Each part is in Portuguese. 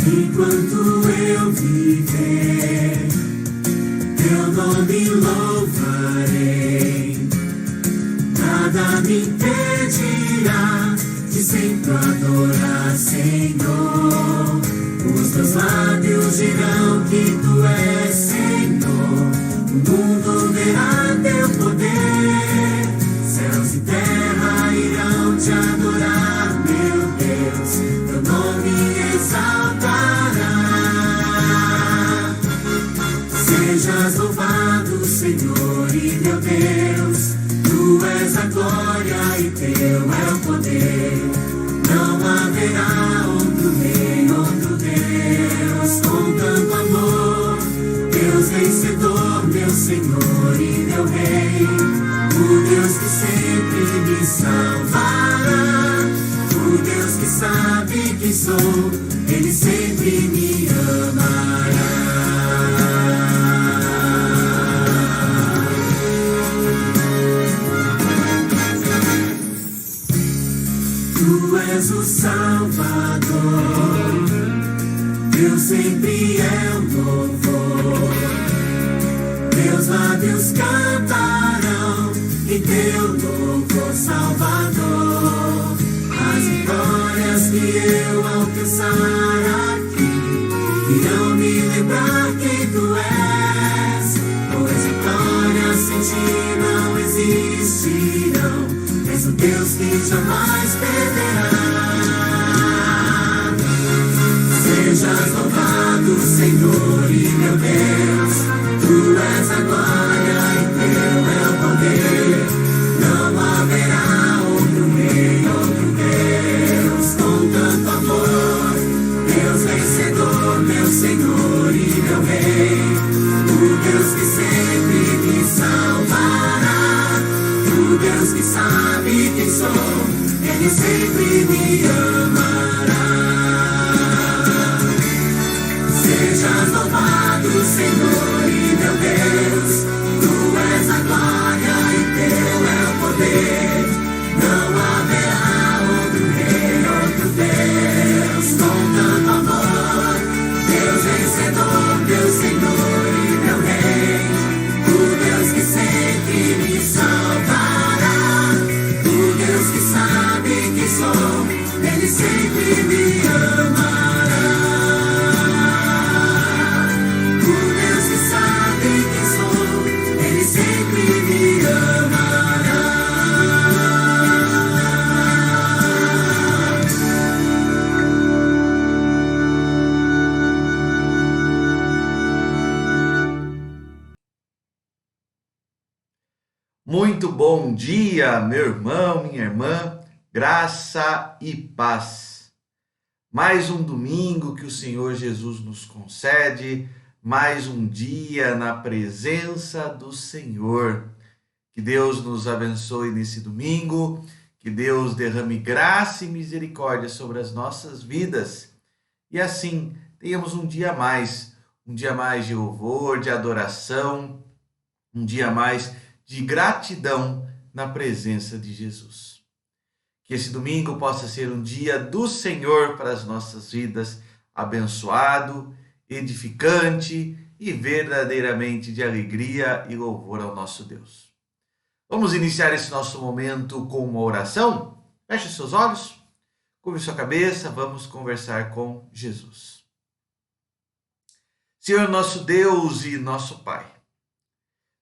Enquanto eu viver, teu nome louvarei. Nada me impedirá de sempre adorar, Senhor. Os teus lábios dirão que tu és Senhor. O mundo verá teu poder. Céus e terra irão te adorar, meu Deus. Teu nome exaltará. Sejas louvado, Senhor e meu Deus. Tu és a glória e teu é o poder. Não haverá outro rei, outro Deus com tanto amor. Deus vencedor, meu Senhor e meu Rei. O Deus que sempre me salvará. O Deus que sabe quem sou. Ele sempre me amará. Tu és o Salvador, Deus sempre é o louvor. Meus lábios cantarão em teu louvor, Salvador. As vitórias que eu alcançar aqui irão me lembrar quem tu és, pois vitórias sem ti não existirão. És o Deus que jamais perderá. Sejas louvado, Senhor e meu Deus. Tu és a glória e teu é o poder. Não haverá outro rei, outro Deus com tanto amor. Deus vencedor, meu Senhor e meu Rei. O Deus que sempre me salvará. O Deus que sabe quem sou. Ele sempre me amará. Sejas louvado, Senhor e meu Deus. Tu és a glória e teu é o poder. Não haverá outro rei, outro Deus com tanto amor. Deus vencedor, meu Senhor e meu Rei. O Deus que sempre me salvará. O Deus que sabe quem sou. Ele sempre me amará. Muito bom dia, meu irmão, minha irmã, graça e paz. Mais um domingo que o Senhor Jesus nos concede, mais um dia na presença do Senhor. Que Deus nos abençoe nesse domingo, que Deus derrame graça e misericórdia sobre as nossas vidas. E assim, tenhamos um dia mais de louvor, de adoração, um dia mais de gratidão na presença de Jesus. Que esse domingo possa ser um dia do Senhor para as nossas vidas, abençoado, edificante e verdadeiramente de alegria e louvor ao nosso Deus. Vamos iniciar esse nosso momento com uma oração? Feche seus olhos, curve sua cabeça, vamos conversar com Jesus. Senhor nosso Deus e nosso Pai,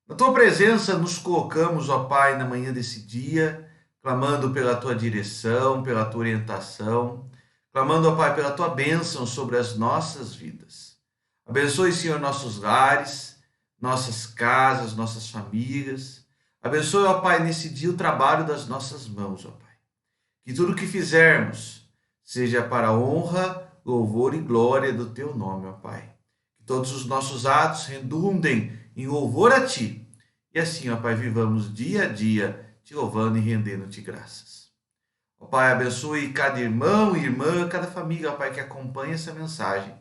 na Tua presença nos colocamos, ó Pai, na manhã desse dia, clamando pela Tua direção, pela Tua orientação, clamando, ó Pai, pela Tua bênção sobre as nossas vidas. Abençoe, Senhor, nossos lares, nossas casas, nossas famílias. Abençoe, ó Pai, nesse dia o trabalho das nossas mãos, ó Pai. Que tudo que fizermos seja para a honra, louvor e glória do Teu nome, ó Pai. Que todos os nossos atos redundem em louvor a Ti. E assim, ó Pai, vivamos dia a dia, Te louvando e rendendo-Te graças. Ó Pai, abençoe cada irmão e irmã, cada família, ó Pai, que acompanha essa mensagem.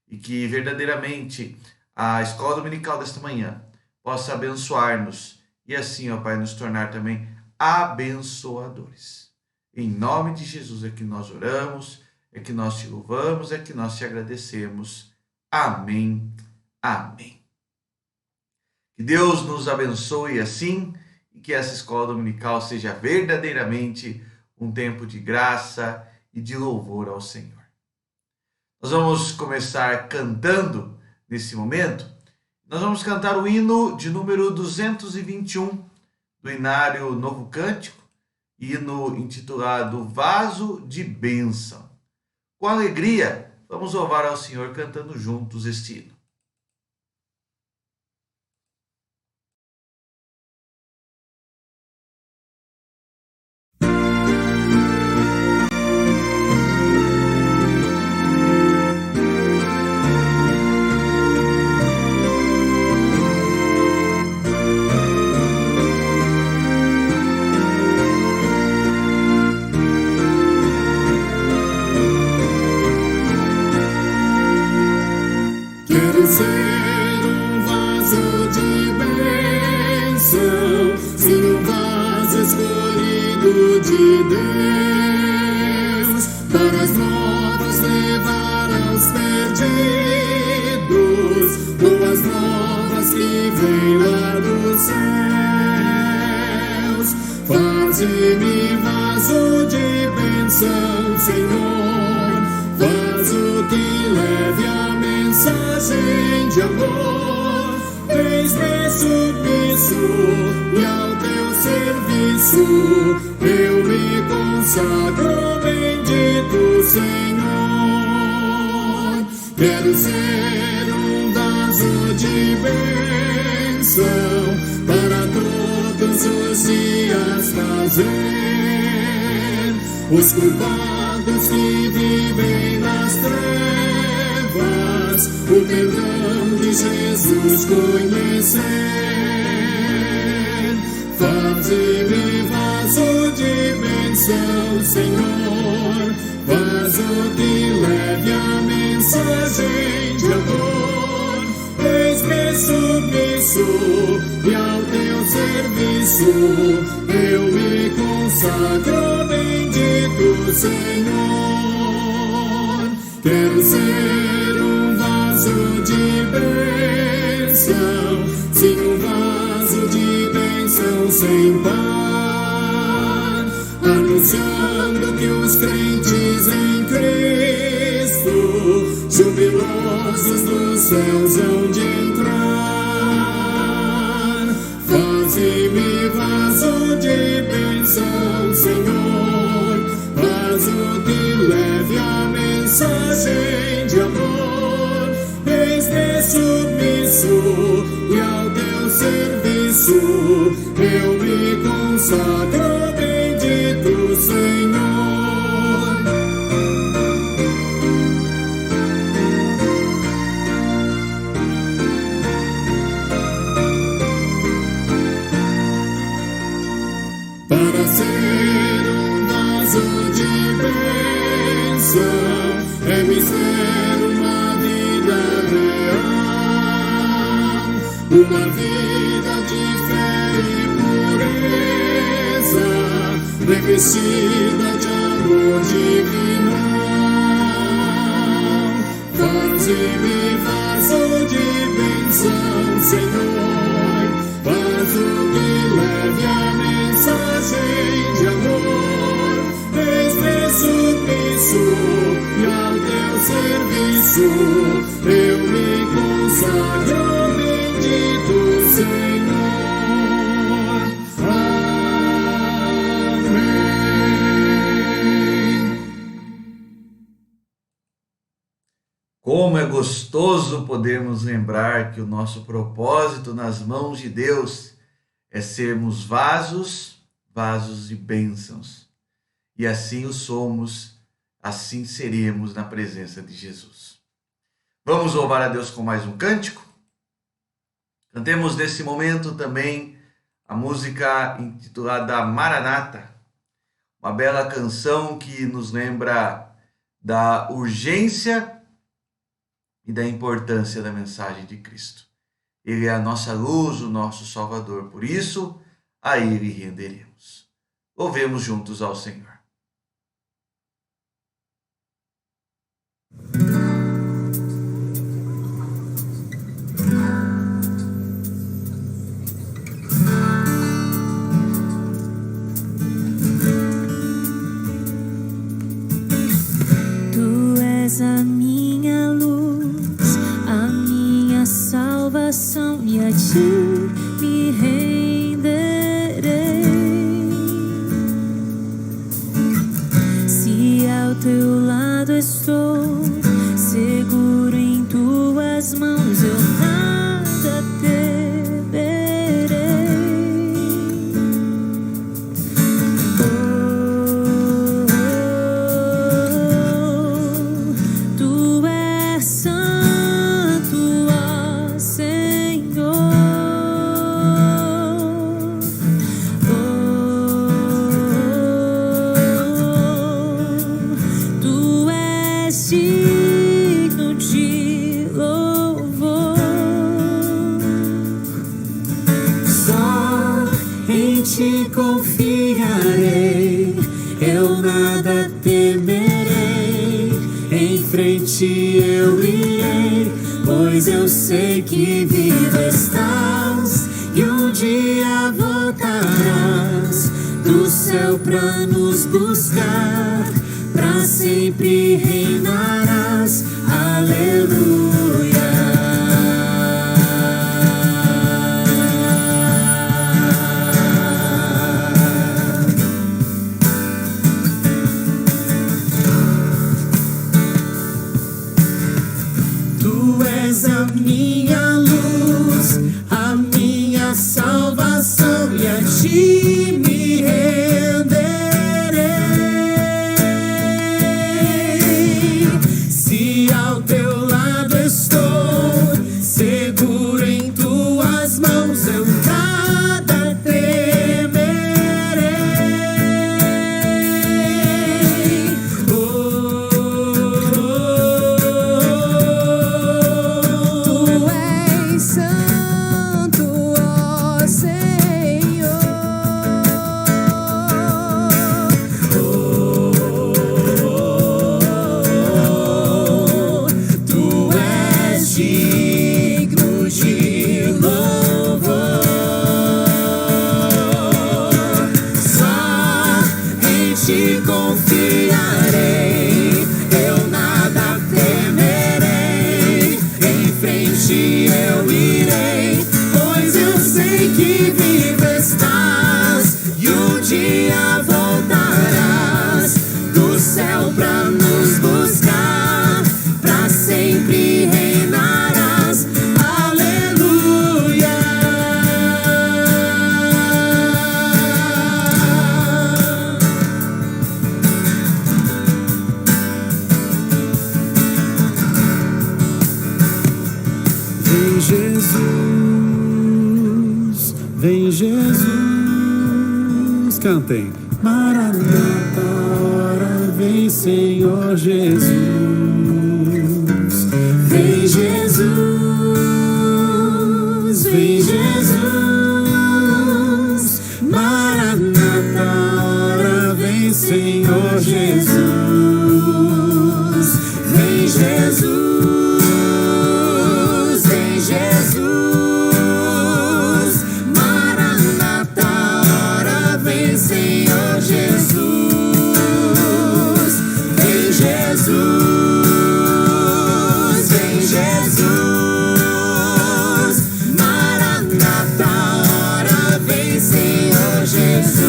E que verdadeiramente a escola dominical desta manhã possa abençoar-nos. E assim, ó Pai, nos tornar também abençoadores. Em nome de Jesus é que nós oramos é que nós te louvamos, é que nós te agradecemos. Amém. Amém. Que Deus nos abençoe assim e que essa escola dominical seja verdadeiramente um tempo de graça e de louvor ao Senhor. Nós vamos começar cantando nesse momento. Nós vamos cantar o hino de número 221 do Inário Novo Cântico, hino intitulado Vaso de Bênção. Com alegria, vamos louvar ao Senhor cantando juntos este hino. Quero ser um vaso de bênção, sim, um vaso escolhido de Deus, para as novas levar aos perdidos, boas novas que vêm lá dos céus. Faze-me vaso de bênção, Senhor, vaso que leve a mensagem de amor. Eis-me submisso e ao teu serviço eu me consagro, bendito Senhor. Quero ser um vaso de bênção para todos os dias trazer os culpados que vivem nas trevas, o perdão de Jesus conhecer. Faze-me vaso de bênção, Senhor, vaso que leve a mensagem de amor. Eis-me submisso e ao teu serviço eu me consagro, bendito Senhor. Quero ser um vaso de bênção, sim, um vaso de bênção sem par, anunciando que os crentes em Cristo, jubilosos dos céus hão de entrar. Faze-me vaso de bênção, Senhor, vaso que leve a mensagem de amor. Eis-me submisso e ao teu serviço eu me consagro, bendito Senhor. Para ser um vaso de bênção é me ser uma vida real, uma vida de fé e pureza, revestida de amor divinal. Faze-me vaso de bênção, Senhor, vaso que leve a mensagem de amor. Eis-me submisso e ao teu serviço eu me consagro, bendito Senhor. Amém. Como é gostoso podermos lembrar que o nosso propósito nas mãos de Deus é sermos vasos de bênçãos. E assim o somos, assim seremos na presença de Jesus. Vamos louvar a Deus com mais um cântico? Cantemos nesse momento também a música intitulada Maranata, uma bela canção que nos lembra da urgência e da importância da mensagem de Cristo. Ele é a nossa luz, o nosso Salvador, por isso a Ele renderemos. Louvemos juntos ao Senhor. ti me renderei. Se ao teu lado estou, seguro em tuas mãos, eu nada temerei. Tu és santo, ó Senhor. Tu és digno de louvor. Só em ti confiarei, eu nada temerei. Em frente eu irei, pois eu sei que vivo estás e um dia voltarás do céu pra nos buscar. Pra sempre reinarás. Aleluia. Tu és a minha luz, a minha salvação, e a ti me renderei. Se ao teu lado estou, seguro em tuas mãos, eu nada temerei. Tu és santo, ó Senhor. Tu és digno de louvor. Só em ti confiarei, eu nada temerei. Em frente eu irei, pois eu sei que vivo estás e um dia voltarás do céu pra nos buscar. Pra sempre reinarás. Aleluia. Vem Jesus, vem Jesus, cantem. Maranata, ora vem Senhor Jesus. Vem Jesus, vem Jesus. Maranata, ora vem Senhor Jesus. Vem Jesus, vem Jesus. Maranata, ora vem Senhor Jesus. Vem Jesus, vem Jesus. Maranata, ora vem Senhor Jesus.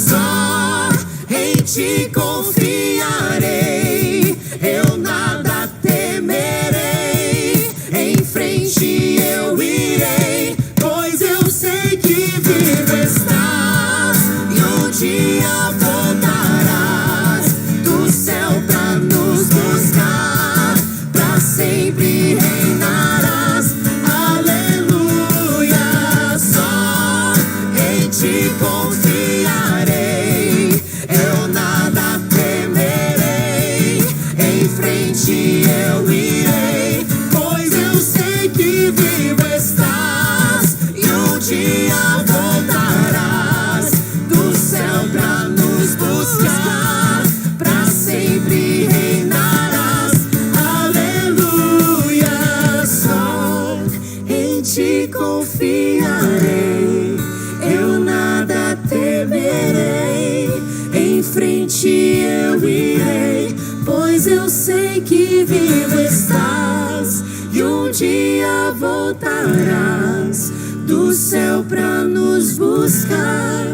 Só em ti confiarei, eu nada temerei. Em frente eu irei, pois eu sei que vivo estás e um dia voltarás do céu pra nos buscar. Pra sempre reinarás. Aleluia. Só em ti confiarei, eu nada temerei. Em frente eu irei, pois eu sei que vivo estás e um dia voltarás do céu pra nos buscar. Pra sempre reinarás. Aleluia. Só em ti confiarei, eu nada temerei. Em frente eu irei, pois eu sei que vivo estás e um dia voltarás do céu pra nos buscar,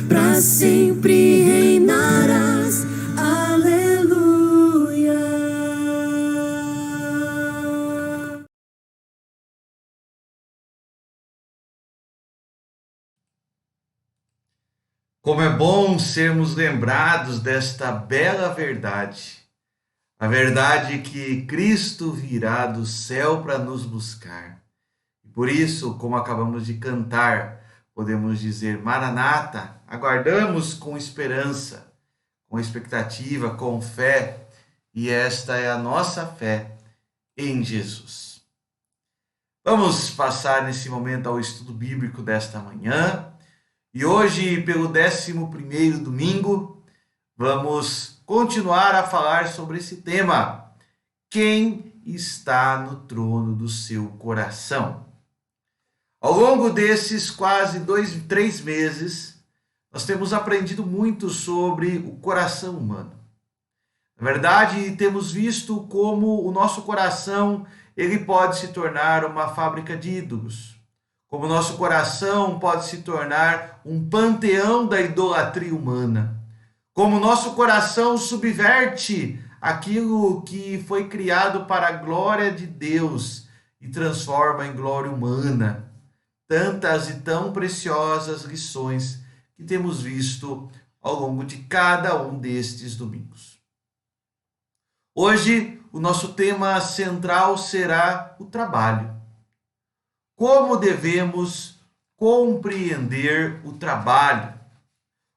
pra sempre reinarás. Aleluia. Como é bom sermos lembrados desta bela verdade. A verdade que Cristo virá do céu para nos buscar. E por isso, como acabamos de cantar, podemos dizer: Maranata, aguardamos com esperança, com expectativa, com fé. E esta é a nossa fé em Jesus. Vamos passar nesse momento ao estudo bíblico desta manhã. E hoje, pelo 11º domingo, vamos continuar a falar sobre esse tema: quem está no trono do seu coração? Ao longo desses quase 3 meses, nós temos aprendido muito sobre o coração humano. Na verdade, temos visto como o nosso coração ele pode se tornar uma fábrica de ídolos. Como o nosso coração pode se tornar um panteão da idolatria humana. Como o nosso coração subverte aquilo que foi criado para a glória de Deus e transforma em glória humana. Tantas e tão preciosas lições que temos visto ao longo de cada um destes domingos. Hoje, o nosso tema central será o trabalho. Como devemos compreender o trabalho?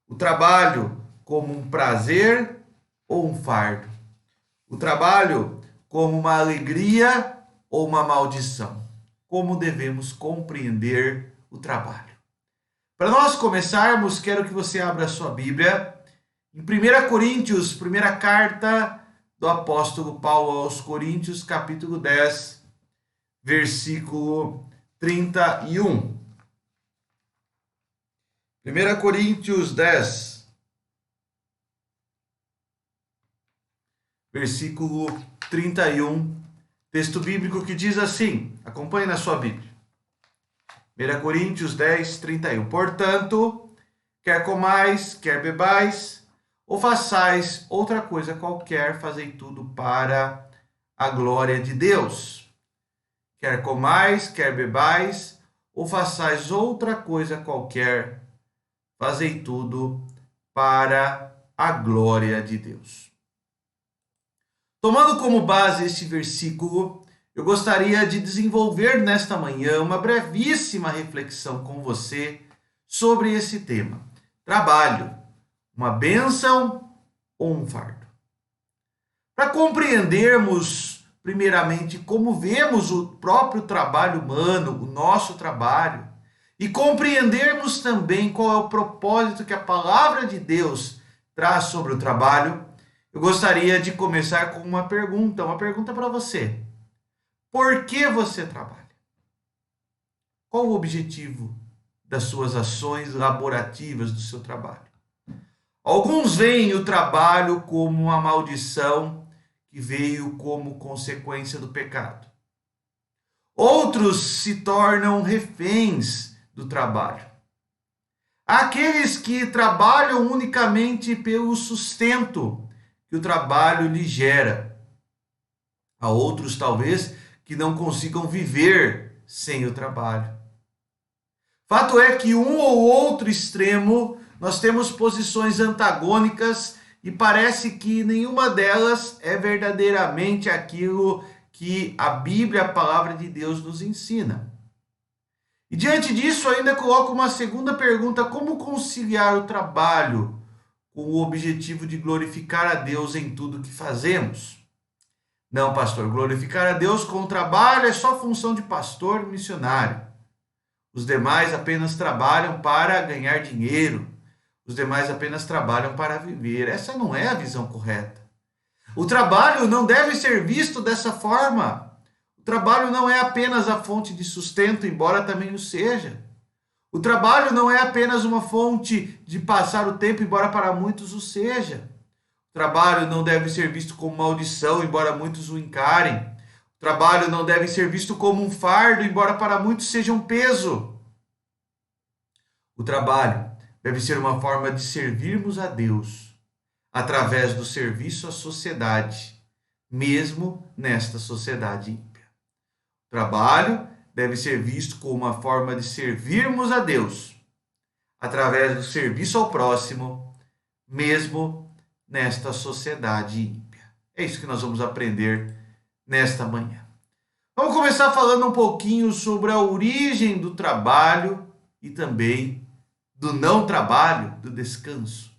O trabalho como um prazer ou um fardo? O trabalho como uma alegria ou uma maldição? Como devemos compreender o trabalho? Para nós começarmos, quero que você abra a sua Bíblia em 1 Coríntios, primeira carta do apóstolo Paulo aos Coríntios, capítulo 10, versículo 31. 1 Coríntios 10, versículo 31, texto bíblico que diz assim, acompanhe na sua Bíblia. 1 Coríntios 10, 31. Portanto, quer comais, quer bebais, ou façais outra coisa qualquer, fazei tudo para a glória de Deus. Quer comais, quer bebais, ou façais outra coisa qualquer, fazei tudo para a glória de Deus. Tomando como base este versículo, eu gostaria de desenvolver nesta manhã uma brevíssima reflexão com você sobre esse tema: trabalho, uma bênção ou um fardo? Para compreendermos primeiramente como vemos o próprio trabalho humano, o nosso trabalho, e compreendermos também qual é o propósito que a palavra de Deus traz sobre o trabalho, eu gostaria de começar com uma pergunta para você. Por que você trabalha? Qual o objetivo das suas ações laborativas do seu trabalho? Alguns veem o trabalho como uma maldição que veio como consequência do pecado. Outros se tornam reféns do trabalho. Há aqueles que trabalham unicamente pelo sustento que o trabalho lhe gera. Há outros, talvez, que não consigam viver sem o trabalho. Fato é que um ou outro extremo, nós temos posições antagônicas e parece que nenhuma delas é verdadeiramente aquilo que a Bíblia, a palavra de Deus, nos ensina. E diante disso, ainda coloco uma segunda pergunta: como conciliar o trabalho com o objetivo de glorificar a Deus em tudo que fazemos? Não, pastor, glorificar a Deus com o trabalho é só função de pastor e missionário. Os demais apenas trabalham para ganhar dinheiro. Os demais apenas trabalham para viver. Essa não é a visão correta. O trabalho não deve ser visto dessa forma. O trabalho não é apenas a fonte de sustento, embora também o seja. O trabalho não é apenas uma fonte de passar o tempo, embora para muitos o seja. O trabalho não deve ser visto como maldição, embora muitos o encarem. O O trabalho não deve ser visto como um fardo, embora para muitos seja um peso. O trabalho deve ser uma forma de servirmos a Deus através do serviço à sociedade, mesmo nesta sociedade ímpia. O trabalho deve ser visto como uma forma de servirmos a Deus através do serviço ao próximo, mesmo nesta sociedade ímpia. É isso que nós vamos aprender nesta manhã. Vamos começar falando um pouquinho sobre a origem do trabalho e também do não trabalho, do descanso.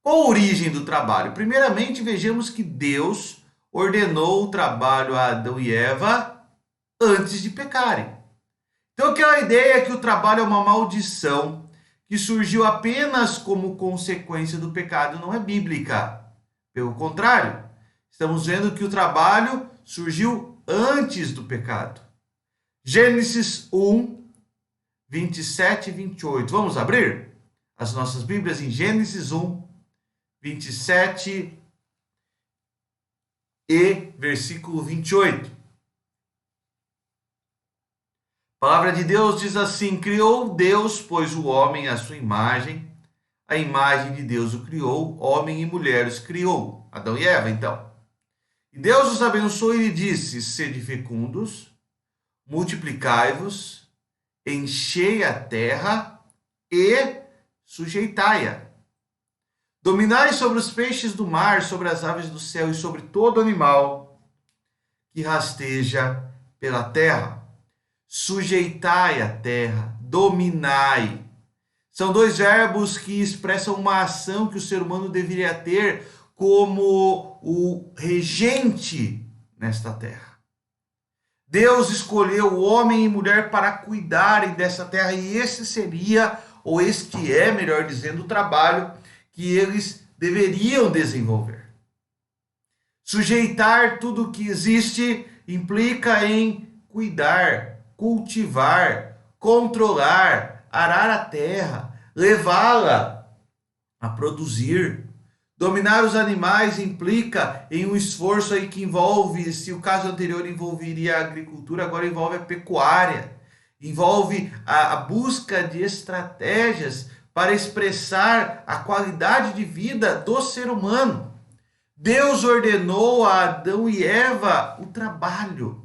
Qual a origem do trabalho? Primeiramente, vejamos que Deus ordenou o trabalho a Adão e Eva antes de pecarem. Então, aquela ideia que o trabalho é uma maldição que surgiu apenas como consequência do pecado não é bíblica. Pelo contrário, estamos vendo que o trabalho surgiu antes do pecado. Gênesis 1, 27 e 28. Vamos abrir as nossas Bíblias em Gênesis 1, 27 e versículo 28. A palavra de Deus diz assim: criou Deus, pois, o homem à sua imagem, a imagem de Deus o criou, homem e mulher os criou. Adão e Eva, então. E Deus os abençoou e lhe disse: sede fecundos, multiplicai-vos, enchei a terra e sujeitai-a. Dominai sobre os peixes do mar, sobre as aves do céu e sobre todo animal que rasteja pela terra. Sujeitai a terra, dominai. São dois verbos que expressam uma ação que o ser humano deveria ter como o regente nesta terra. Deus escolheu o homem e mulher para cuidarem dessa terra, e esse seria, ou este é, melhor dizendo, o trabalho que eles deveriam desenvolver. Sujeitar tudo que existe implica em cuidar, cultivar, controlar, arar a terra, levá-la a produzir. Dominar os animais implica em um esforço aí que envolve, se o caso anterior envolveria a agricultura, agora envolve a pecuária, envolve a busca de estratégias para expressar a qualidade de vida do ser humano. Deus ordenou a Adão e Eva o trabalho.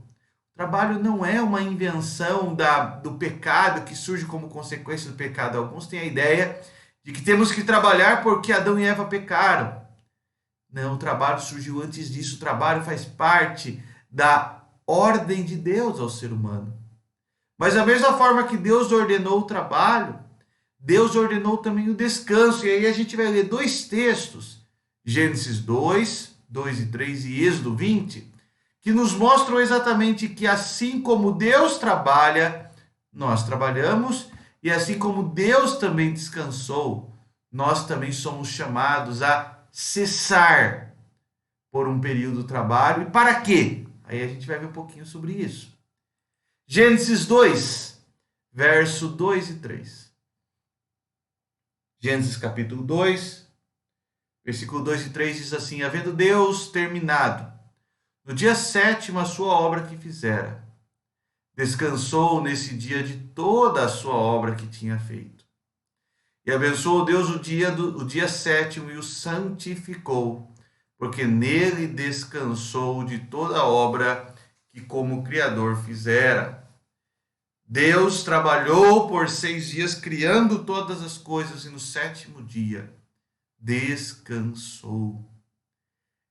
O trabalho não é uma invenção do pecado que surge como consequência do pecado. Alguns têm a ideia de que temos que trabalhar porque Adão e Eva pecaram. Não, o trabalho surgiu antes disso. O trabalho faz parte da ordem de Deus ao ser humano. Mas da mesma forma que Deus ordenou o trabalho, Deus ordenou também o descanso. E aí a gente vai ler dois textos, Gênesis 2, 2 e 3 e Êxodo 20, que nos mostram exatamente que assim como Deus trabalha, nós trabalhamos, e assim como Deus também descansou, nós também somos chamados a cessar por um período do trabalho. E para quê? Aí a gente vai ver um pouquinho sobre isso. Gênesis 2, verso 2 e 3. Gênesis capítulo 2, versículo 2 e 3 diz assim: havendo Deus terminado no dia 7º a sua obra que fizera, descansou nesse dia de toda a sua obra que tinha feito. E abençoou Deus o dia 7º e o santificou, porque nele descansou de toda a obra que como Criador fizera. Deus trabalhou por 6 dias, criando todas as coisas, e no 7º dia descansou.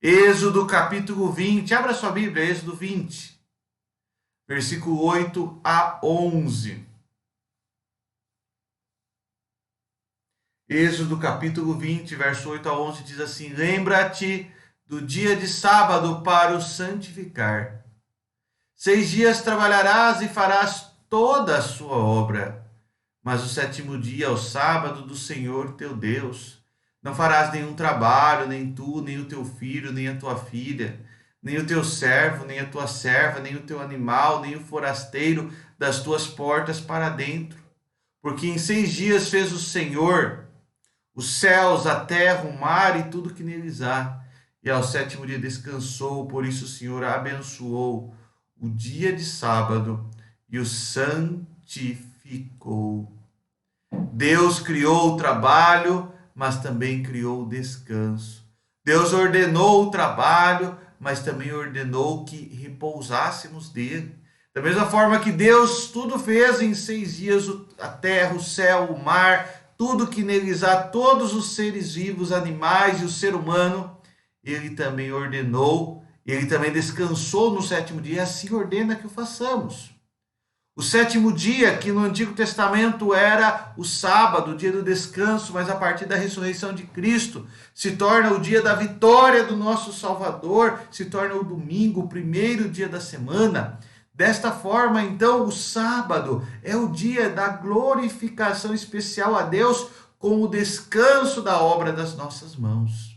Êxodo capítulo 20, abra sua Bíblia, Êxodo 20, versículo 8 a 11. Êxodo capítulo 20, verso 8 a 11 diz assim: lembra-te do dia de sábado para o santificar. 6 dias trabalharás e farás toda a sua obra, mas o 7º dia é o sábado do Senhor teu Deus. Não farás nenhum trabalho, nem tu, nem o teu filho, nem a tua filha, nem o teu servo, nem a tua serva, nem o teu animal, nem o forasteiro das tuas portas para dentro. Porque em 6 dias fez o Senhor os céus, a terra, o mar e tudo que neles há. e ao sétimo dia descansou. Por isso o Senhor abençoou o dia de sábado e o santificou. Deus criou o trabalho, mas também criou o descanso. Deus ordenou o trabalho, mas também ordenou que repousássemos dele. Da mesma forma que Deus tudo fez em 6 dias, a terra, o céu, o mar, tudo que neles há, todos os seres vivos, animais e o ser humano, ele também ordenou, ele também descansou no sétimo dia, e assim ordena que o façamos. O sétimo dia, que no Antigo Testamento era o sábado, o dia do descanso, mas a partir da ressurreição de Cristo, se torna o dia da vitória do nosso Salvador, se torna o domingo, o primeiro dia da semana. Desta forma, então, o sábado é o dia da glorificação especial a Deus com o descanso da obra das nossas mãos.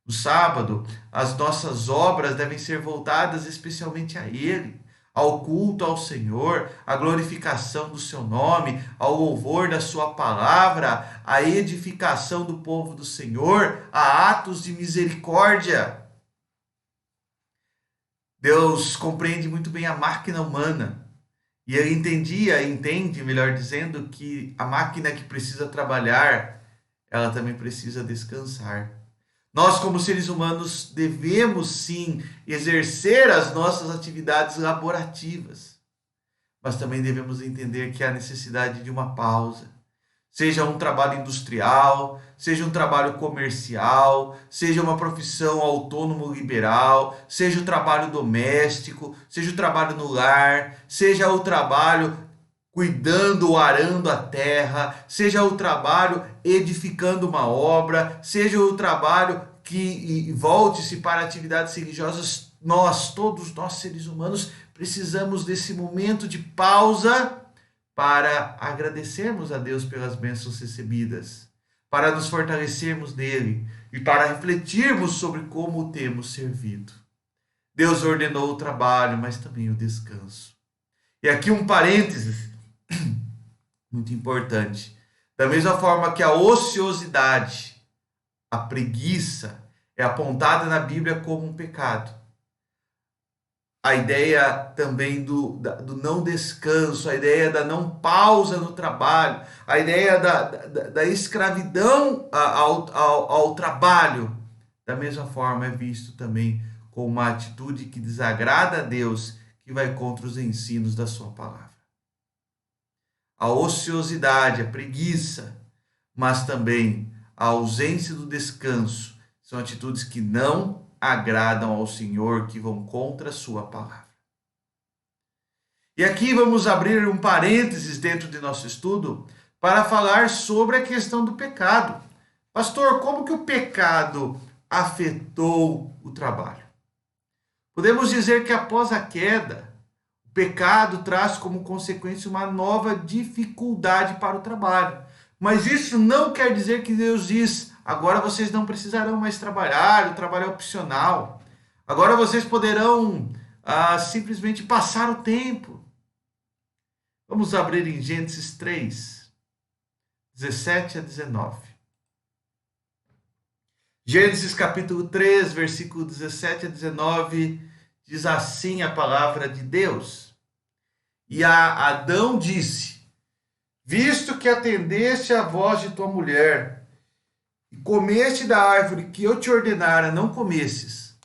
No sábado, as nossas obras devem ser voltadas especialmente a Ele, ao culto ao Senhor, à glorificação do seu nome, ao louvor da sua palavra, à edificação do povo do Senhor, a atos de misericórdia. Deus compreende muito bem a máquina humana e ele entende, melhor dizendo, que a máquina que precisa trabalhar, ela também precisa descansar. Nós, como seres humanos, devemos sim exercer as nossas atividades laborativas, mas também devemos entender que há necessidade de uma pausa. Seja um trabalho industrial, seja um trabalho comercial, seja uma profissão autônomo liberal, seja o trabalho doméstico, seja o trabalho no lar, seja o trabalho cuidando ou arando a terra, seja o trabalho edificando uma obra, seja o trabalho que volte-se para atividades religiosas, todos nós seres humanos, precisamos desse momento de pausa para agradecermos a Deus pelas bênçãos recebidas, para nos fortalecermos nele e para refletirmos sobre como o temos servido. Deus ordenou o trabalho, mas também o descanso. E aqui um parênteses muito importante. Da mesma forma que a ociosidade, a preguiça, é apontada na Bíblia como um pecado, a ideia também do não descanso, a ideia da não pausa no trabalho, a ideia da escravidão ao trabalho, da mesma forma é visto também como uma atitude que desagrada a Deus, que vai contra os ensinos da sua palavra. A ociosidade, a preguiça, mas também a ausência do descanso são atitudes que não agradam ao Senhor, que vão contra a sua palavra. E aqui vamos abrir um parênteses dentro de nosso estudo para falar sobre a questão do pecado. Pastor, como que o pecado afetou o trabalho? Podemos dizer que após a queda, o pecado traz como consequência uma nova dificuldade para o trabalho. Mas isso não quer dizer que Deus diz: agora vocês não precisarão mais trabalhar, o trabalho é opcional. Agora vocês poderão simplesmente passar o tempo. Vamos abrir em Gênesis 3, 17 a 19. Gênesis capítulo 3, versículo 17 a 19, diz assim a palavra de Deus. E a Adão disse: visto que atendeste à voz de tua mulher, e comeste da árvore que eu te ordenara não comesses,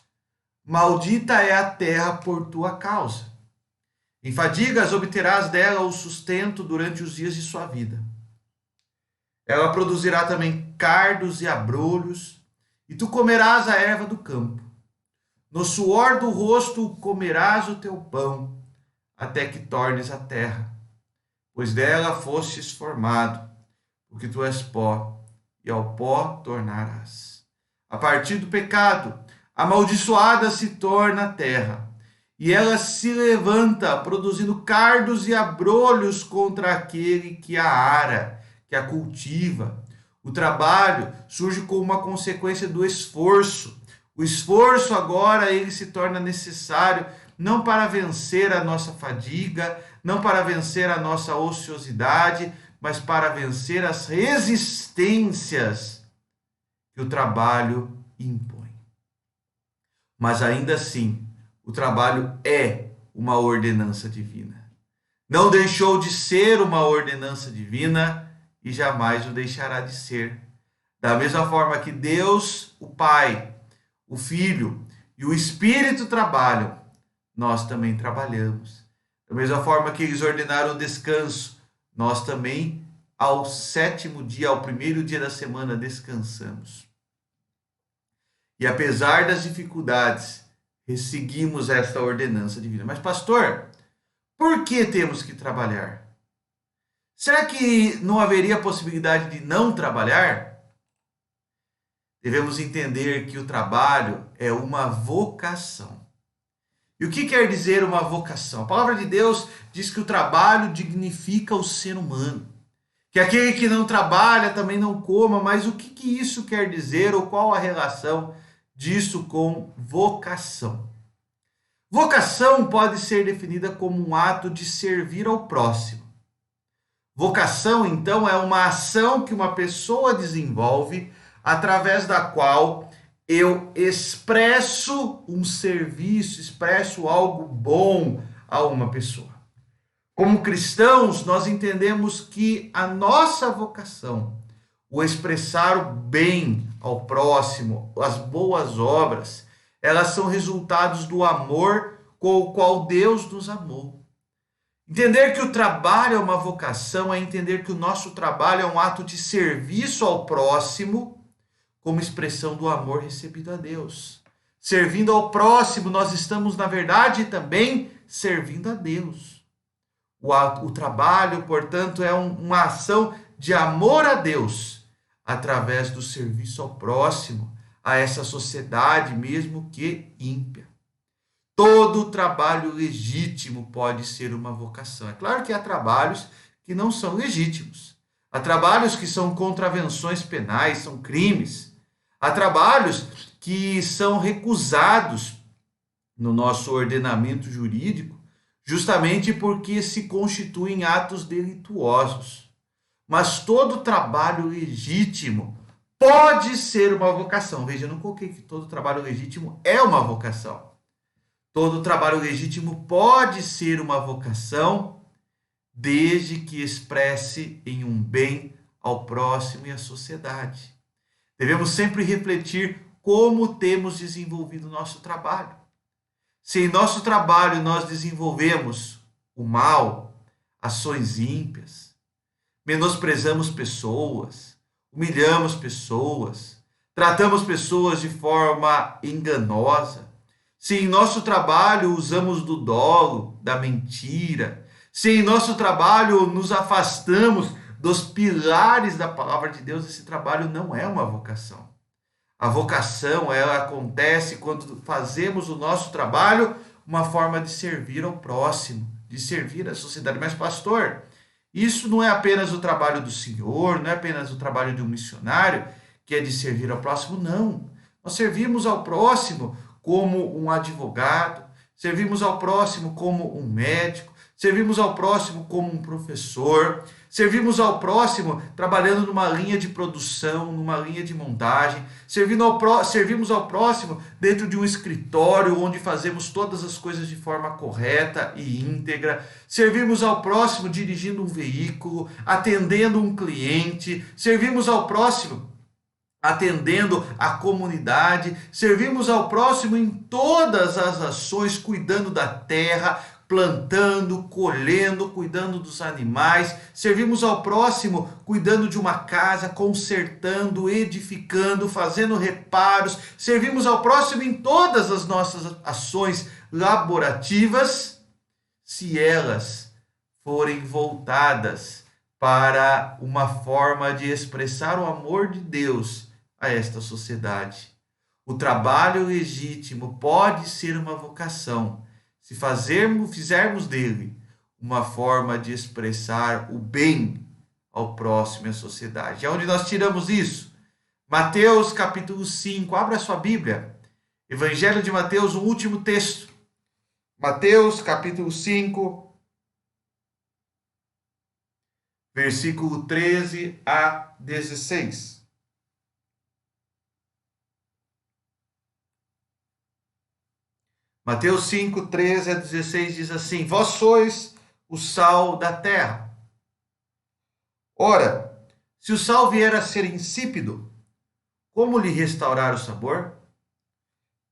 maldita é a terra por tua causa. Em fadigas obterás dela o sustento durante os dias de sua vida. Ela produzirá também cardos e abrolhos, e tu comerás a erva do campo. No suor do rosto comerás o teu pão, até que tornes a terra, pois dela fostes formado, porque tu és pó, e ao pó tornarás. A partir do pecado, amaldiçoada se torna a terra, e ela se levanta, produzindo cardos e abrolhos contra aquele que a ara, que a cultiva. O trabalho surge como uma consequência do esforço. O esforço agora ele se torna necessário não para vencer a nossa fadiga, não para vencer a nossa ociosidade, mas para vencer as resistências que o trabalho impõe. Mas ainda assim, o trabalho é uma ordenança divina. Não deixou de ser uma ordenança divina e jamais o deixará de ser. Da mesma forma que Deus, o Pai, o Filho e o Espírito trabalham, nós também trabalhamos. Da mesma forma que eles ordenaram o descanso, nós também, ao sétimo dia, ao primeiro dia da semana, descansamos. E apesar das dificuldades, seguimos esta ordenança divina. Mas, pastor, por que temos que trabalhar? Será que não haveria possibilidade de não trabalhar? Devemos entender que o trabalho é uma vocação. E o que quer dizer uma vocação? A palavra de Deus diz que o trabalho dignifica o ser humano. Que aquele que não trabalha também não coma, mas o que isso quer dizer ou qual a relação disso com vocação? Vocação pode ser definida como um ato de servir ao próximo. Vocação, então, é uma ação que uma pessoa desenvolve através da qual eu expresso um serviço, expresso algo bom a uma pessoa. Como cristãos, nós entendemos que a nossa vocação, o expressar o bem ao próximo, as boas obras, elas são resultados do amor com o qual Deus nos amou. Entender que o trabalho é uma vocação é entender que o nosso trabalho é um ato de serviço ao próximo, como expressão do amor recebido a Deus. Servindo ao próximo, nós estamos, na verdade, também servindo a Deus. O trabalho, portanto, é uma ação de amor a Deus, através do serviço ao próximo, a essa sociedade, mesmo que ímpia. Todo trabalho legítimo pode ser uma vocação. É claro que há trabalhos que não são legítimos. Há trabalhos que são contravenções penais, são crimes. Há trabalhos que são recusados no nosso ordenamento jurídico, justamente porque se constituem atos delituosos. Mas todo trabalho legítimo pode ser uma vocação. Veja, eu não coloquei que todo trabalho legítimo é uma vocação. Todo trabalho legítimo pode ser uma vocação, desde que expresse em um bem ao próximo e à sociedade. Devemos sempre refletir como temos desenvolvido o nosso trabalho. Se em nosso trabalho nós desenvolvemos o mal, ações ímpias, menosprezamos pessoas, humilhamos pessoas, tratamos pessoas de forma enganosa, se em nosso trabalho usamos do dolo, da mentira, se em nosso trabalho nos afastamos dos pilares da palavra de Deus, esse trabalho não é uma vocação. A vocação, ela acontece quando fazemos o nosso trabalho uma forma de servir ao próximo, de servir à sociedade. Mas, pastor, isso não é apenas o trabalho do Senhor, não é apenas o trabalho de um missionário, que é de servir ao próximo, não. Nós servimos ao próximo como um advogado, servimos ao próximo como um médico, servimos ao próximo como um professor, servimos ao próximo trabalhando numa linha de produção, numa linha de montagem, servimos ao próximo dentro de um escritório onde fazemos todas as coisas de forma correta e íntegra, servimos ao próximo dirigindo um veículo, atendendo um cliente, servimos ao próximo atendendo a comunidade, servimos ao próximo em todas as ações, cuidando da terra, plantando, colhendo, cuidando dos animais, servimos ao próximo cuidando de uma casa, consertando, edificando, fazendo reparos, servimos ao próximo em todas as nossas ações laborativas, se elas forem voltadas para uma forma de expressar o amor de Deus a esta sociedade. O trabalho legítimo pode ser uma vocação, se fizermos dele uma forma de expressar o bem ao próximo e à sociedade. É onde nós tiramos isso? Mateus capítulo 5, abra sua Bíblia. Evangelho de Mateus, o último texto. Mateus capítulo 5, versículo 13 a 16. Mateus 5, 13 a 16 diz assim: Vós sois o sal da terra. Ora, se o sal vier a ser insípido, como lhe restaurar o sabor?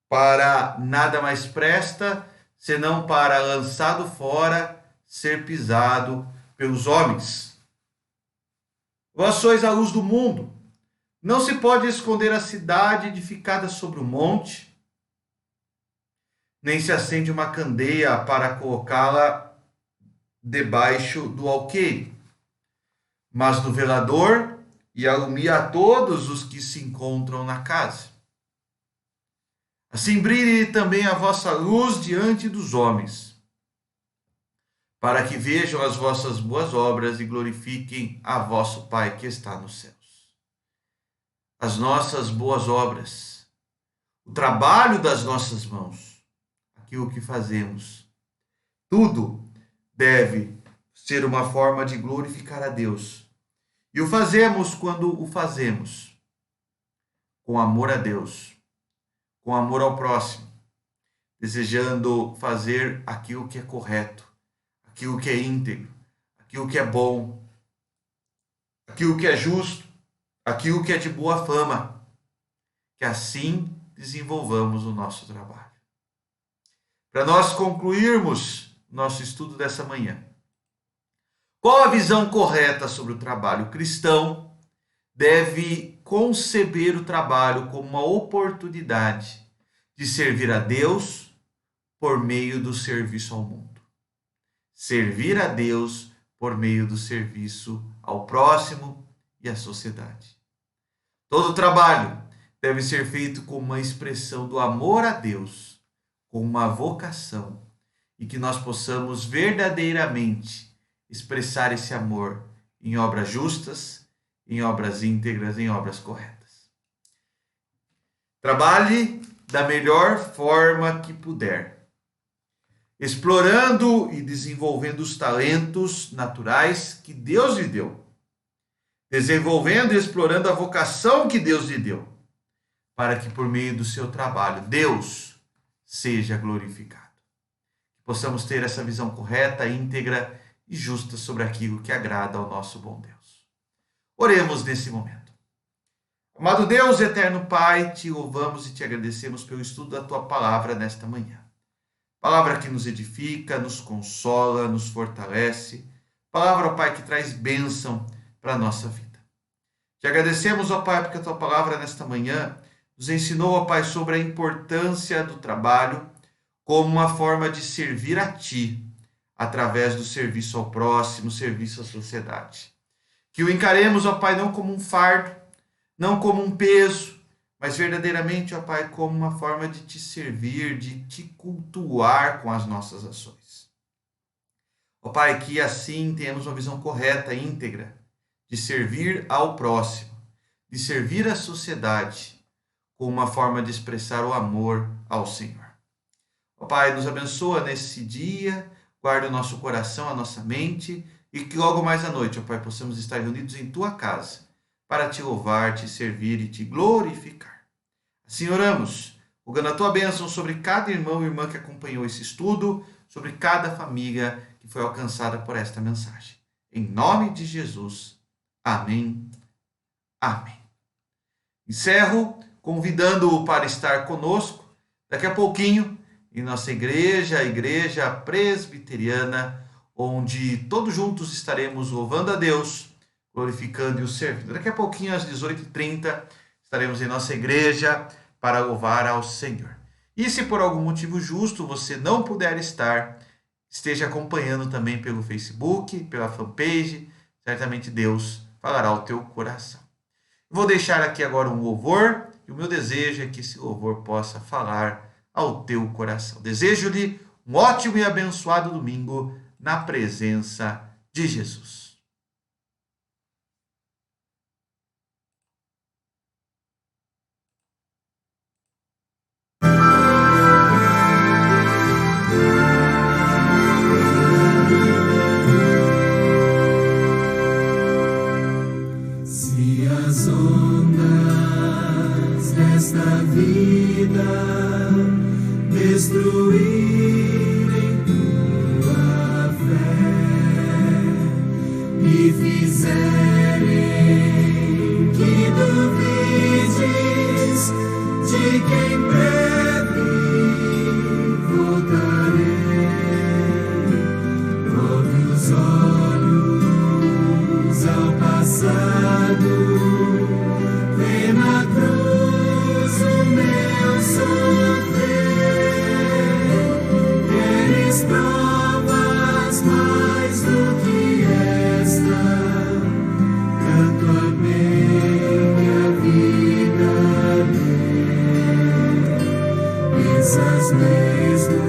Para nada mais presta, senão para, lançado fora, ser pisado pelos homens. Vós sois a luz do mundo. Não se pode esconder a cidade edificada sobre o monte, nem se acende uma candeia para colocá-la debaixo do alqueire, mas no velador, e alumia a todos os que se encontram na casa. Assim brilhe também a vossa luz diante dos homens, para que vejam as vossas boas obras e glorifiquem a vosso Pai que está nos céus. As nossas boas obras, o trabalho das nossas mãos, aquilo que fazemos, tudo deve ser uma forma de glorificar a Deus. E o fazemos quando o fazemos com amor a Deus, com amor ao próximo, desejando fazer aquilo que é correto, aquilo que é íntegro, aquilo que é bom, aquilo que é justo, aquilo que é de boa fama, que assim desenvolvamos o nosso trabalho. Para nós concluirmos nosso estudo dessa manhã, qual a visão correta sobre o trabalho? O cristão deve conceber o trabalho como uma oportunidade de servir a Deus por meio do serviço ao mundo. Servir a Deus por meio do serviço ao próximo e à sociedade. Todo trabalho deve ser feito com uma expressão do amor a Deus, com uma vocação, e que nós possamos verdadeiramente expressar esse amor em obras justas, em obras íntegras, em obras corretas. Trabalhe da melhor forma que puder, explorando e desenvolvendo os talentos naturais que Deus lhe deu, desenvolvendo e explorando a vocação que Deus lhe deu, para que por meio do seu trabalho Deus seja glorificado. Que possamos ter essa visão correta, íntegra e justa sobre aquilo que agrada ao nosso bom Deus. Oremos nesse momento. Amado Deus, eterno Pai, te louvamos e te agradecemos pelo estudo da tua palavra nesta manhã. Palavra que nos edifica, nos consola, nos fortalece. Palavra, ó Pai, que traz bênção para a nossa vida. Te agradecemos, ó Pai, porque a tua palavra nesta manhã nos ensinou, ó Pai, sobre a importância do trabalho como uma forma de servir a Ti, através do serviço ao próximo, serviço à sociedade. Que o encaremos, ó Pai, não como um fardo, não como um peso, mas verdadeiramente, ó Pai, como uma forma de Te servir, de Te cultuar com as nossas ações. Ó Pai, que assim tenhamos uma visão correta, íntegra, de servir ao próximo, de servir à sociedade, como uma forma de expressar o amor ao Senhor. Ó Pai, nos abençoa nesse dia, guarda o nosso coração, a nossa mente, e que logo mais à noite, ó Pai, possamos estar reunidos em Tua casa, para Te louvar, Te servir e Te glorificar. Assim oramos, rogando a Tua bênção sobre cada irmão e irmã que acompanhou esse estudo, sobre cada família que foi alcançada por esta mensagem. Em nome de Jesus. Amém. Amém. Encerro convidando-o para estar conosco daqui a pouquinho em nossa igreja, a Igreja Presbiteriana, onde todos juntos estaremos louvando a Deus, glorificando e o servindo. Daqui a pouquinho, às 18h30, estaremos em nossa igreja para louvar ao Senhor. E se por algum motivo justo você não puder estar, esteja acompanhando também pelo Facebook, pela fanpage, certamente Deus falará ao teu coração. Vou deixar aqui agora um louvor, e o meu desejo é que esse louvor possa falar ao teu coração. Desejo-lhe um ótimo e abençoado domingo na presença de Jesus. Se as ondas desta vida destruir em tua fé e fizerem que duvides de quem breve voltarei. Volve os olhos ao passado, vê na cruz o meu sofrer. Eles provas mais do que esta, tanto amei que a vida dei. Pensas mesmo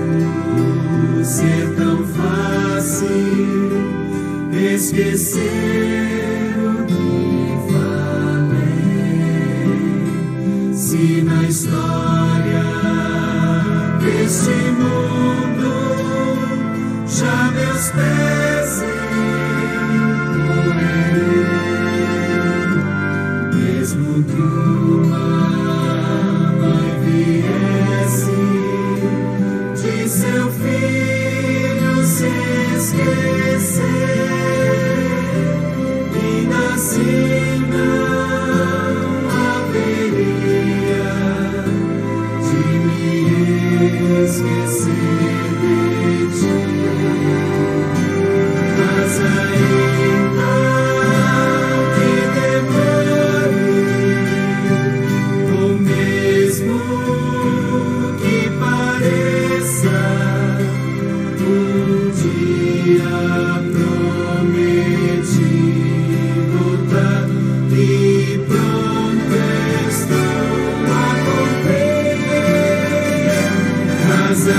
ser tão fácil esquecer o que falei? Se na história deste mundo já meus pés encorrerem, mesmo que uma mãe viesse de seu filho se esquecer, ainda assim não haveria de me esquecer de ti. Mas ainda que demore, ou mesmo que pareça, um dia prometi voltar e pronto estou a cumprir. Mas a